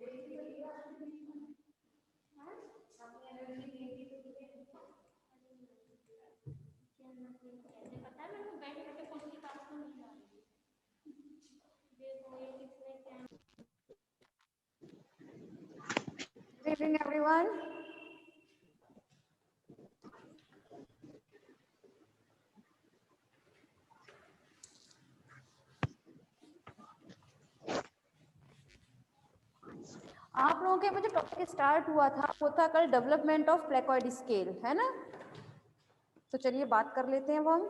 Good evening, everyone. आप लोगों के जो टॉपिक स्टार्ट हुआ था वो था कल डेवलपमेंट ऑफ प्लेकॉइड स्केल, है ना? तो चलिए बात कर लेते हैं वो हम।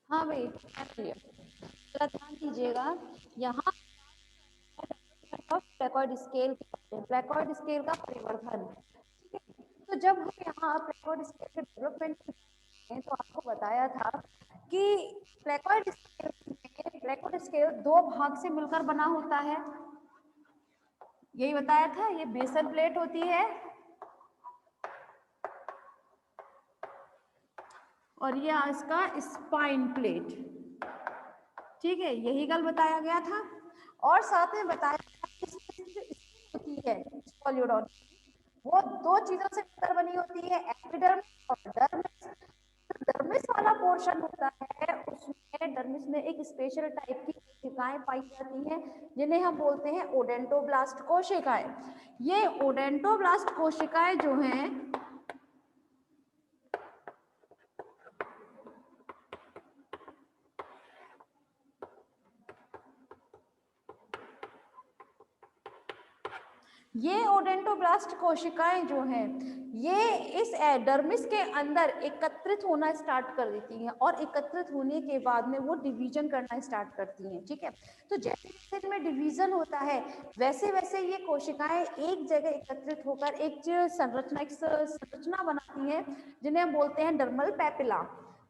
हाँ भाई, ध्यान दीजिएगा यहाँ प्लेकॉइड स्केल का परिवर्धन। तो जब हम यहाँ प्लेकॉइड स्केल के डेवलपमेंट तो आपको बताया था कि प्लेकोइड स्केल दो भाग से मिलकर बना होता है, यही बताया था। ये बेसल प्लेट होती है और ये इसका स्पाइन प्लेट, ठीक है, यही कल बताया गया था। और साथ में बताया होती है पॉलीडोन, वो दो चीजों से मिलकर बनी होती है, एपिडर्मिस और डर्मिस। डर्मिस वाला पोर्शन होता है, उसमें डर्मिस में एक स्पेशल टाइप की कोशिकाएं पाई जाती हैं जिन्हें हम बोलते हैं ओडेंटोब्लास्ट कोशिकाएं। ये ओडेंटोब्लास्ट कोशिकाएं जो हैं ये ओडेंटोब्लास्ट कोशिकाएं जो हैं ये इस डर्मिस के अंदर एकत्रित होना स्टार्ट कर देती हैं और एकत्रित होने के बाद में वो डिवीजन करना स्टार्ट करती हैं, ठीक है। तो जैसे जैसे इनमें डिवीजन होता है वैसे वैसे ये कोशिकाएं एक जगह एकत्रित होकर एक संरचना बनाती हैं जिन्हें हम बोलते हैं डर्मल पैपिला।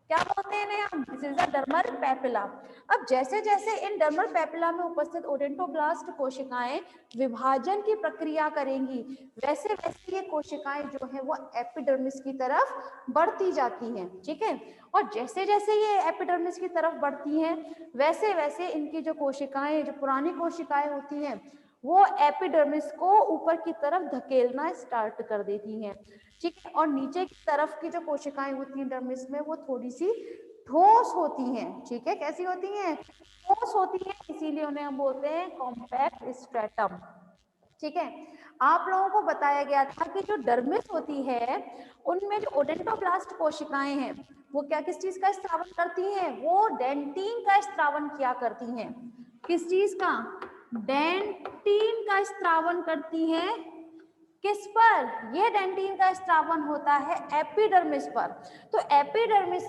क्या बोलते हैं हम? This is the dermal papilla. अब जैसे जैसे इन डर्मल पैपिला में उपस्थित ओडेंटोब्लास्ट कोशिकाएं विभाजन की प्रक्रिया करेंगी वैसे वैसे ये कोशिकाएं जो है वो एपिडर्मिस की तरफ बढ़ती जाती हैं, ठीक है। और जैसे जैसे ये एपिडर्मिस की तरफ बढ़ती हैं वैसे वैसे इनकी जो कोशिकाएं, जो पुरानी कोशिकाएं होती हैं वो एपिडर्मिस को ऊपर की तरफ धकेलना स्टार्ट कर देती हैं, ठीक है। और नीचे की तरफ की जो कोशिकाएं होती हैं डर्मिस में वो थोड़ी सी ठोस होती हैं, ठीक है। कैसी होती हैं? ठोस होती हैं, इसीलिए उन्हें हम बोलते हैं कॉम्पैक्ट स्ट्रेटम, ठीक है। आप लोगों को बताया गया था कि जो डर्मिस होती है उनमें जो ओडेंटोब्लास्ट कोशिकाएं हैं वो क्या किस चीज का स्त्रावन करती हैं? वो डेंटीन का स्त्रावन किया करती हैं। किस चीज का? डेंटीन का स्त्रावन करती हैं। किस पर? ये डेंटीन का स्त्रावन होता है एपिडर्मिस पर। तो एपिडर्मिस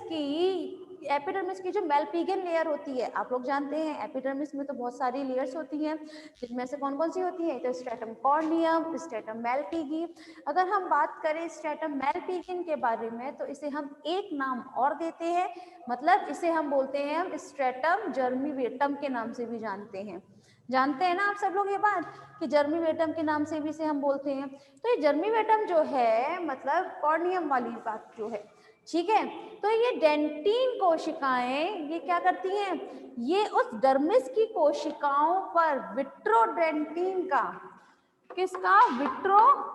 की जो मेलपिगन लेयर होती है, आप लोग जानते हैं एपिडर्मिस में तो बहुत सारी लेयर्स होती हैं, जिनमें से कौन कौन सी होती है? तो स्ट्रेटम कॉर्नियम, स्ट्रेटम मेलपिगी। अगर हम बात करें स्ट्रेटम मेलपिगन के बारे में तो इसे हम एक नाम और देते हैं, मतलब इसे हम बोलते हैं हम स्ट्रेटम जर्मीवेटम के नाम से भी जानते हैं। जानते हैं ना आप सब लोग ये बात कि जर्मीवेटम के नाम से भी इसे हम बोलते हैं। तो ये जर्मीवेटम जो है मतलब कॉर्नियम वाली बात जो है, ठीक है। तो ये डेंटीन कोशिकाएं ये क्या करती हैं? ये उस डर्मिस की कोशिकाओं पर विट्रोडेंटीन का, किसका? विट्रोडेंटीन,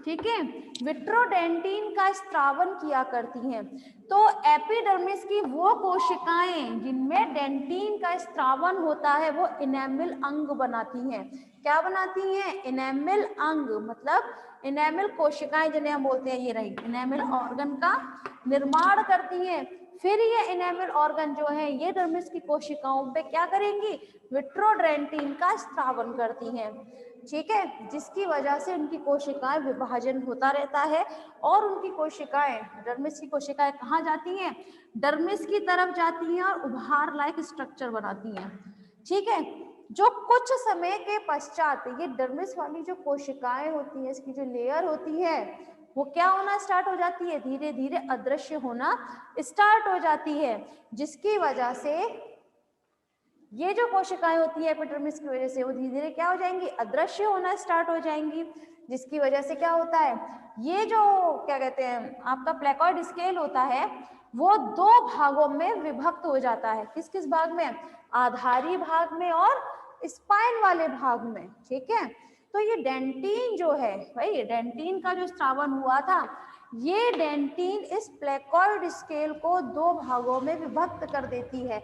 ठीक है, विट्रोडेंटीन का स्त्रावन किया करती हैं। तो एपिडर्मिस की वो कोशिकाएं जिनमें डेंटीन का स्त्रावन होता है वो इनेमिल अंग बनाती हैं। क्या बनाती हैं? इनेमिल अंग, मतलब इनेमिल कोशिकाएं जिन्हें हम बोलते हैं ये रही इनेमिल ऑर्गन का निर्माण करती हैं। फिर ये इनेमिल ऑर्गन जो है ये डर्मिस की कोशिकाओं पे क्या करेंगी? विट्रोडेंटीन का स्त्रावन करती हैं, ठीक है, जिसकी वजह से उनकी कोशिकाएं विभाजन होता रहता है और उनकी कोशिकाएं, डर्मिस की कोशिकाएं कहाँ जाती हैं? डर्मिस की तरफ जाती हैं और उभार लायक स्ट्रक्चर बनाती हैं, ठीक है। जो कुछ समय के पश्चात ये डर्मिस वाली जो कोशिकाएं होती हैं, इसकी जो लेयर होती है वो क्या होना स्टार्ट हो जाती है? धीरे धीरे अदृश्य होना स्टार्ट हो जाती है, जिसकी वजह से ये जो कोशिकाएं होती है एपिडर्मिस की वजह से वो धीरे धीरे क्या हो जाएंगी? अदृश्य होना स्टार्ट हो जाएंगी, जिसकी वजह से क्या होता है? ये जो क्या कहते हैं आपका प्लेकोइड स्केल होता है वो दो भागों में विभक्त हो जाता है। किस किस भाग में? आधारी भाग में और स्पाइन वाले भाग में, ठीक है। तो ये डेंटीन जो है भाई, डेंटीन का जो स्त्रावन हुआ था ये डेंटीन इस प्लेकोइड स्केल को दो भागों में विभक्त कर देती है,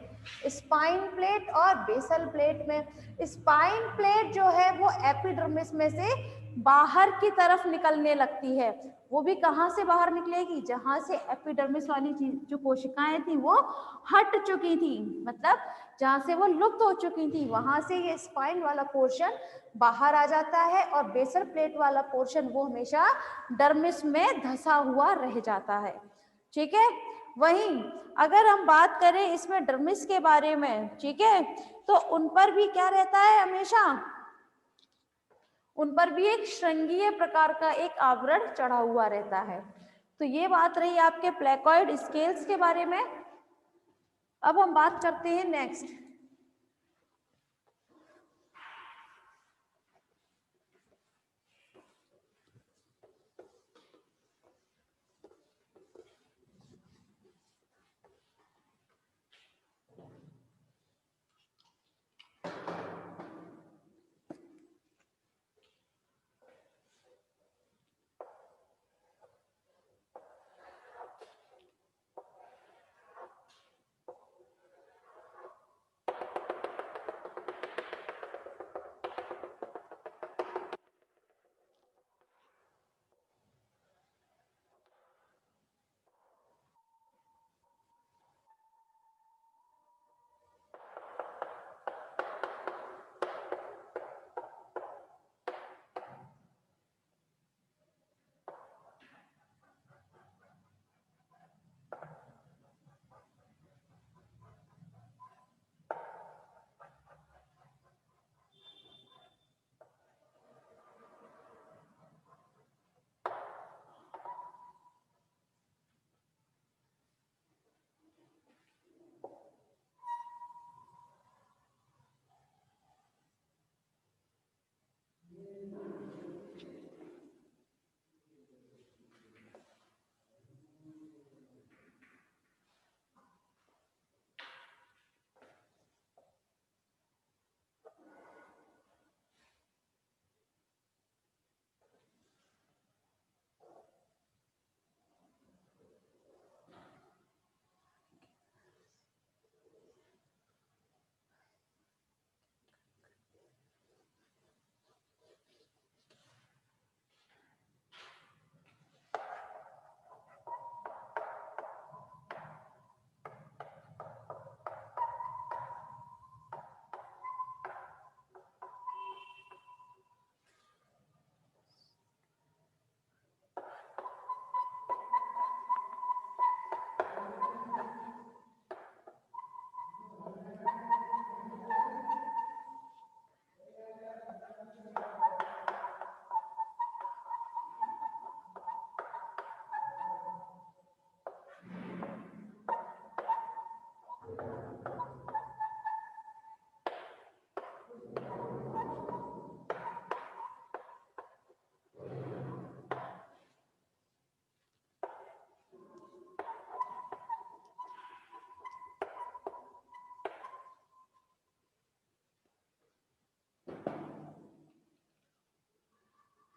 स्पाइन प्लेट और बेसल प्लेट में। स्पाइन प्लेट जो है वो एपिडर्मिस में से बाहर की तरफ निकलने लगती है। वो भी कहाँ से बाहर निकलेगी? जहां से एपिडर्मिस वाली जो कोशिकाएं थी वो हट चुकी थी, मतलब जहां से वो लुप्त हो चुकी थी वहां से ये स्पाइन वाला पोर्शन बाहर आ जाता है और बेसल प्लेट वाला पोर्शन वो हमेशा डर्मिस में धंसा हुआ रह जाता है, ठीक है। वहीं अगर हम बात करें इसमें डर्मिस के बारे में, ठीक है, तो उन पर भी क्या रहता है? हमेशा उन पर भी एक श्रृंगीय प्रकार का एक आवरण चढ़ा हुआ रहता है। तो ये बात रही आपके प्लेकॉइड स्केल्स के बारे में। अब हम बात करते हैं नेक्स्ट,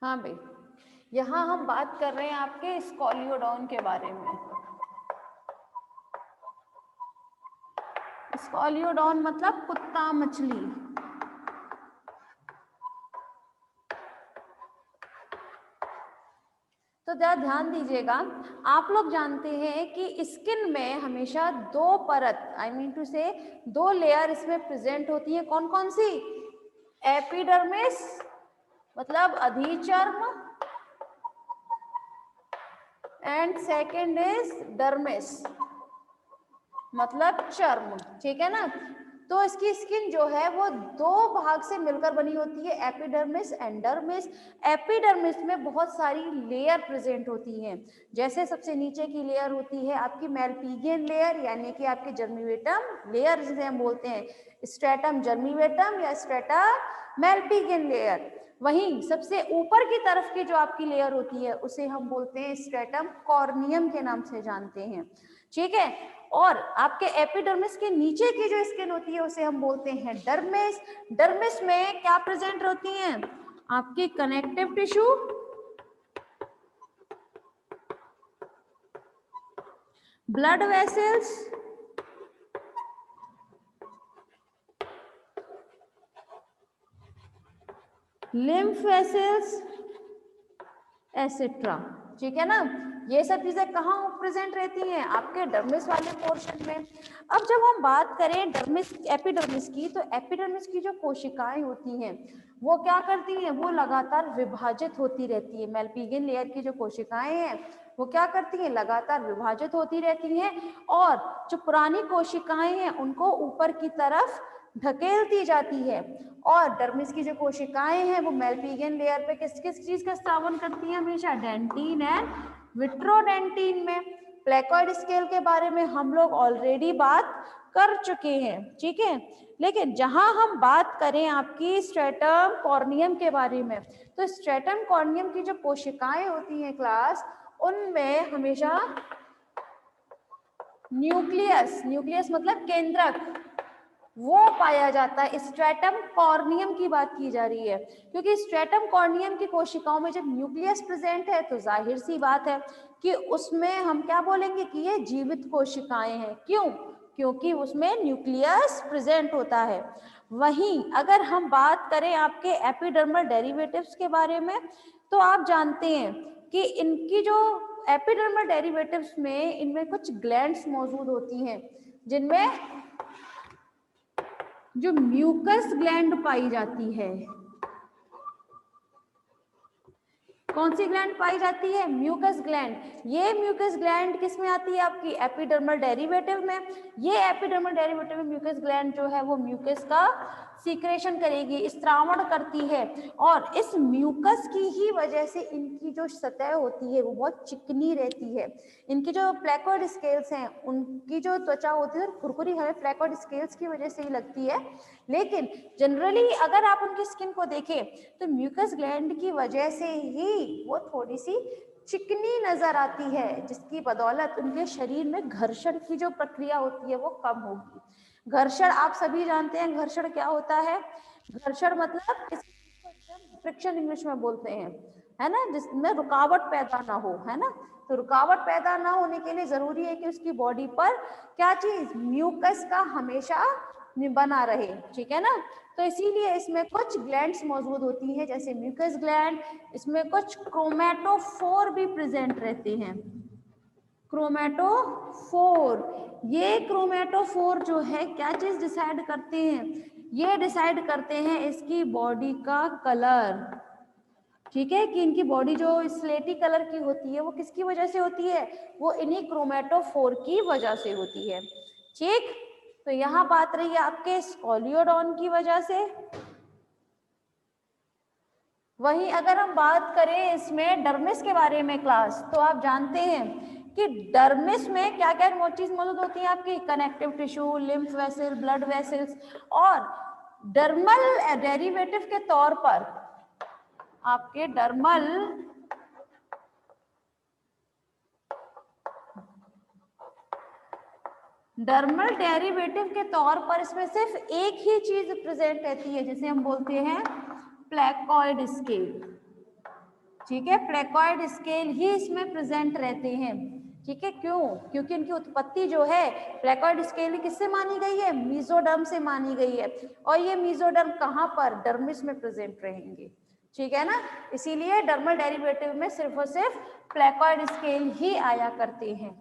हाँ भाई, यहाँ हम बात कर रहे हैं आपके स्कॉलियोडॉन के बारे में। स्कॉलियोडॉन मतलब कुत्ता मछली। तो जरा ध्यान दीजिएगा, आप लोग जानते हैं कि स्किन में हमेशा दो परत, आई मीन टू से दो लेयर इसमें प्रेजेंट होती है। कौन कौन सी? एपिडर्मिस मतलब अधिचर्म, एंड सेकेंड इज डर्मिस मतलब चर्म। ठीक है ना? तो इसकी स्किन जो है वो दो भाग से मिलकर बनी होती है, एपिडर्मिस एंड डर्मिस। एपिडर्मिस में बहुत सारी लेयर प्रेजेंट होती हैं। जैसे सबसे नीचे की लेयर होती है आपकी मेलपिगियन लेयर, यानी कि आपके जर्मीवेटम लेयर जिसे हम बोलते हैं, स्ट्रेटम जर्मीवेटम या स्ट्रेटा मेलपिगियन लेयर। वहीं सबसे ऊपर की तरफ की जो आपकी लेयर होती है उसे हम बोलते हैं स्ट्रेटम कॉर्नियम के नाम से जानते हैं। ठीक है? और आपके एपिडर्मिस के नीचे की जो स्किन होती है उसे हम बोलते हैं डर्मिस। डर्मिस में क्या प्रेजेंट होती हैं? आपकी connective tissue, blood vessels, lymph vessels etcetera. ठीक है ना? ये सब चीजें कहाँ प्रेजेंट रहती हैं? आपके डर्मिस वाले पोर्शन में। अब जब हम बात करें डर्मिस एपिडर्मिस की, तो एपिडर्मिस की जो कोशिकाएं होती हैं वो क्या करती हैं? वो लगातार विभाजित होती रहती है। मेलपिगियन लेयर की जो कोशिकाएं हैं वो क्या करती हैं? लगातार विभाजित होती रहती हैं, और जो पुरानी कोशिकाएं हैं उनको ऊपर की तरफ ढकेलती जाती है। और डर्मिस की जो कोशिकाएं हैं वो मेलपिगियन लेयर पे किस किस चीज का स्रावन करती हैं? हमेशा डेंटिन एंड विट्रोडेंटिन में प्लेकॉइड स्केल के बारे में हम लोग ऑलरेडी बात कर चुके हैं, ठीक है। लेकिन जहां हम बात करें आपकी स्ट्रेटम कॉर्नियम के बारे में, तो स्ट्रेटम कॉर्नियम की जो कोशिकाएं होती हैं क्लास, उनमें हमेशा न्यूक्लियस, न्यूक्लियस मतलब केंद्रक, वो पाया जाता है। स्ट्रेटम कॉर्नियम की बात की जा रही है, क्योंकि स्ट्रेटम कॉर्नियम की कोशिकाओं में जब न्यूक्लियस प्रेजेंट है तो जाहिर सी बात है कि उसमें हम क्या बोलेंगे कि ये जीवित कोशिकाएं हैं। क्यों? क्योंकि उसमें न्यूक्लियस प्रेजेंट होता है। वहीं अगर हम बात करें आपके एपिडर्मल डेरिवेटिव्स के बारे में, तो आप जानते हैं कि इनकी जो एपिडर्मल डेरिवेटिव्स में इनमें कुछ ग्लैंड्स मौजूद होती हैं, जिनमें जो म्यूकस ग्लैंड पाई जाती है। कौन सी ग्लैंड पाई जाती है? Mucus gland. ये म्यूकस ग्लैंड किस में आती है? आपकी एपिडर्मल डेरिवेटिव में। ये एपिडर्मल डेरिवेटिव में म्यूकस ग्लैंड जो है वो म्यूकस का सीक्रेशन करेगी, स्त्रावण करती है, और इस म्यूकस की ही वजह से इनकी जो सतह होती है वो बहुत चिकनी रहती है। इनकी जो प्लेकॉइड स्केल्स हैं, उनकी जो त्वचा होती है खुरखुरी हमें प्लेकॉइड स्केल्स की वजह से ही लगती है, लेकिन जनरली अगर आप उनकी स्किन को देखें तो म्यूकस ग्लैंड की वजह से ही वो थोड़ी सी चिकनी नजर आती है, जिसकी बदौलत उनके शरीर में घर्षण की जो प्रक्रिया होती है वो कम होगी। घर्षण आप सभी जानते हैं, घर्षण क्या होता है? घर्षण मतलब फ्रिक्शन इंग्लिश में बोलते हैं, है ना, जिसमें रुकावट पैदा ना हो, है ना। तो रुकावट पैदा ना होने के लिए जरूरी है कि उसकी बॉडी पर क्या चीज, म्यूकस का हमेशा बना रहे, ठीक है ना। तो इसीलिए इसमें कुछ ग्लैंड्स मौजूद होती हैं, जैसे म्यूकस ग्लैंड। इसमें कुछ क्रोमेटोफोर भी प्रेजेंट रहते हैं। क्रोमेटोफोर, ये क्रोमेटोफोर जो है क्या चीज डिसाइड करते हैं? ये डिसाइड करते हैं इसकी बॉडी का कलर, ठीक है, कि इनकी बॉडी जो स्लेटी कलर की होती है वो किसकी वजह से होती है? वो इन्हीं क्रोमेटोफोर की वजह से होती है, ठीक। तो यहाँ बात रही है आपके स्कोलियोडॉन की वजह से। वहीं अगर हम बात करें इसमें डर्मिस के बारे में क्लास, तो आप जानते हैं कि डर्मिस में क्या क्या चीज मौजूद होती है आपकी? Connective tissue, lymph vessel, blood vessels, और डर्मल डेरिवेटिव के तौर पर आपके डर्मल डेरिवेटिव के तौर पर इसमें सिर्फ एक ही चीज प्रेजेंट रहती है, जिसे हम बोलते हैं प्लेकॉइड स्केल, ठीक है। प्लेकॉइड स्केल ही इसमें प्रेजेंट रहते हैं, ठीक है। क्यों? क्योंकि इनकी उत्पत्ति जो है प्लेकॉइड स्केल किससे मानी गई है? मीजोडर्म से मानी गई है, और ये मीजोडर्म कहाँ पर? डर्मिस में प्रेजेंट रहेंगे, ठीक है ना। इसीलिए डर्मल डेरिवेटिव में सिर्फ और सिर्फ प्लेकॉइड स्केल ही आया करते हैं,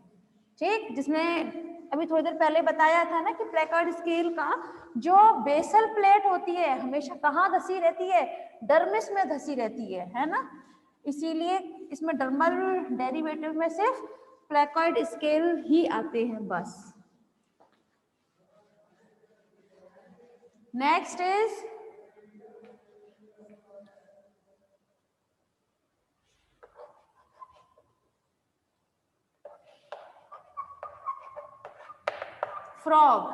ठीक। जिसमें अभी थोड़ी देर पहले बताया था ना कि प्लेकॉइड स्केल का जो बेसल प्लेट होती है हमेशा कहाँ धसी रहती है? डर्मिस में धसी रहती है ना। इसीलिए इसमें डर्मल डेरिवेटिव में सिर्फ प्लेकॉइड स्केल ही आते हैं बस। Next is frog.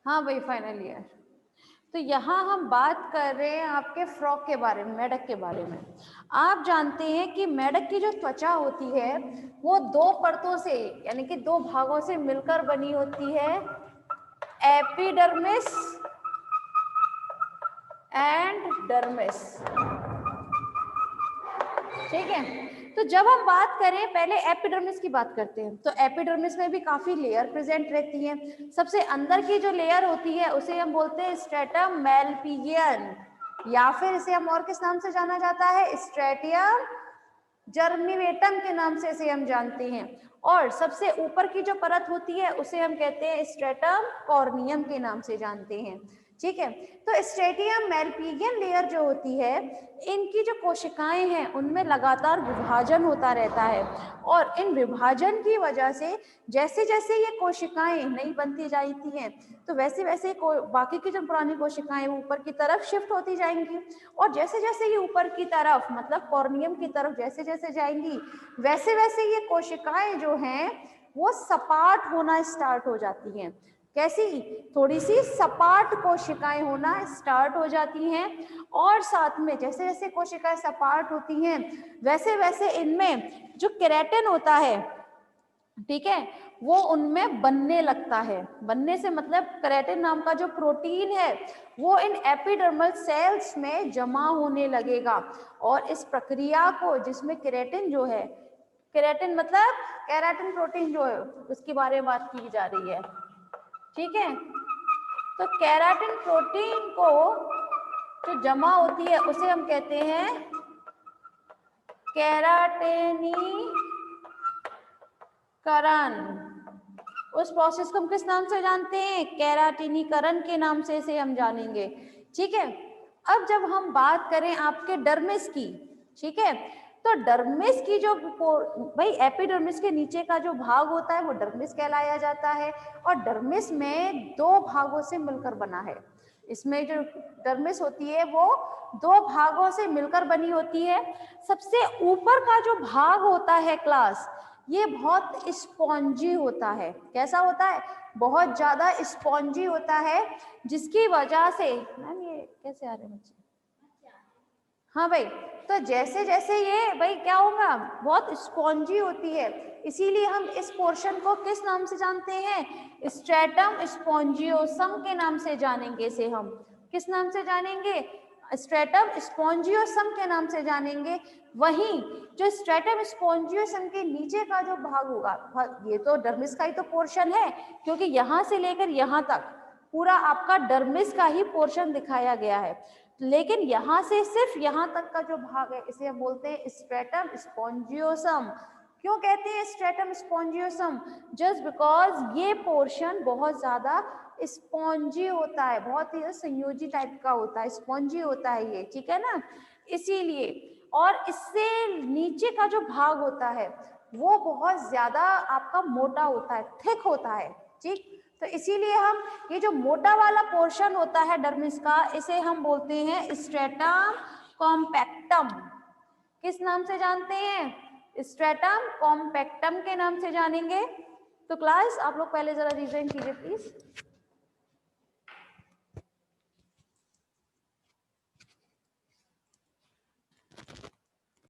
हाँ भाई, फाइनल ईयर। तो यहाँ हम बात कर रहे हैं आपके फ्रॉग के बारे में, मेढक के बारे में। आप जानते हैं कि मेढक की जो त्वचा होती है वो दो परतों से यानी कि दो भागों से मिलकर बनी होती है, एपिडर्मिस एंड डर्मिस। ठीक है, तो जब हम बात करें, पहले एपिडर्मिस की बात करते हैं। तो एपिडर्मिस में भी काफी लेयर प्रेजेंट रहती हैं। सबसे अंदर की जो लेयर होती है उसे हम बोलते हैं स्ट्रेटम मैलपिजियन, या फिर इसे हम और किस नाम से जाना जाता है, स्ट्रेटियम जर्मिनेटम के नाम से इसे हम जानते हैं। और सबसे ऊपर की जो परत होती है उसे हम कहते हैं स्ट्रेटम कॉर्नियम के नाम से जानते हैं। ठीक है, तो स्ट्रेटियम मैलपिजियन लेयर जो होती है, इनकी जो कोशिकाएं हैं उनमें लगातार विभाजन होता रहता है, और इन विभाजन की वजह से जैसे जैसे ये कोशिकाएं नई बनती जाती हैं तो वैसे वैसे बाकी की जो पुरानी कोशिकाएं वो ऊपर की तरफ शिफ्ट होती जाएंगी, और जैसे जैसे ये ऊपर की तरफ मतलब कॉर्नियम की तरफ जैसे जैसे जाएंगी वैसे वैसे ये कोशिकाएं जो हैं वो सपाट होना स्टार्ट हो जाती हैं। कैसी, थोड़ी सी सपाट कोशिकाएं होना स्टार्ट हो जाती हैं, और साथ में जैसे जैसे कोशिकाएं सपाट होती हैं वैसे वैसे इनमें जो केराटिन होता है, ठीक है, वो उनमें बनने लगता है। बनने से मतलब केराटिन नाम का जो प्रोटीन है वो इन एपिडर्मल सेल्स में जमा होने लगेगा, और इस प्रक्रिया को, जिसमें केराटिन जो है, केराटिन मतलब केराटिन प्रोटीन जो है उसके बारे में बात की जा रही है। ठीक है, तो केराटिन प्रोटीन को जो जमा होती है उसे हम कहते हैं केराटिनीकरण। उस प्रोसेस को हम किस नाम से जानते हैं, केराटिनीकरण के नाम से इसे हम जानेंगे। ठीक है, अब जब हम बात करें आपके डर्मिस की, ठीक है, तो डर्मिस की जो भाई एपिडर्मिस के नीचे का जो भाग होता है वो डर्मिस कहलाया जाता है, और डर्मिस में दो भागों से मिलकर बना है। इसमें जो डर्मिस होती है वो दो भागों से मिलकर बनी होती है। सबसे ऊपर का जो भाग होता है क्लास, ये बहुत स्पॉन्जी होता है। कैसा होता है, बहुत ज्यादा स्पॉन्जी होता है, जिसकी वजह से, मैम ये कैसे आ रहे हैं बच्चे, हाँ भाई, तो जैसे जैसे ये भाई क्या होगा, बहुत स्पॉन्जी होती है, इसीलिए हम इस पोर्शन को किस नाम से जानते हैं, स्ट्रेटम स्पॉन्जियोसम के नाम से जानेंगे। इसे हम किस नाम से जानेंगे, स्ट्रेटम स्पॉन्जियोसम के नाम से जानेंगे। वहीं जो स्ट्रेटम स्पॉन्जियोसम के नीचे का जो भाग होगा, ये तो डर्मिस का ही तो पोर्शन है, क्योंकि यहाँ से लेकर यहाँ तक पूरा आपका डर्मिस का ही पोर्शन दिखाया गया है, लेकिन यहाँ से सिर्फ यहाँ तक का जो भाग है इसे हम बोलते हैं स्ट्रेटम स्पॉन्जियोसम। क्यों कहते हैं स्ट्रेटम स्पॉन्जियोसम, जस्ट बिकॉज ये पोर्शन बहुत ज्यादा स्पॉन्जी होता है, बहुत ही संयोजी टाइप का होता है, स्पॉन्जी होता है ये, ठीक है ना, इसीलिए। और इससे नीचे का जो भाग होता है वो बहुत ज्यादा आपका मोटा होता है, थिक होता है, ठीक। तो इसीलिए हम ये जो मोटा वाला पोर्शन होता है डर्मिस का, इसे हम बोलते हैं स्ट्रेटम कॉम्पैक्टम। किस नाम से जानते हैं, स्ट्रेटम कॉम्पैक्टम के नाम से जानेंगे। तो क्लास आप लोग पहले जरा रिवीजन कीजिए प्लीज।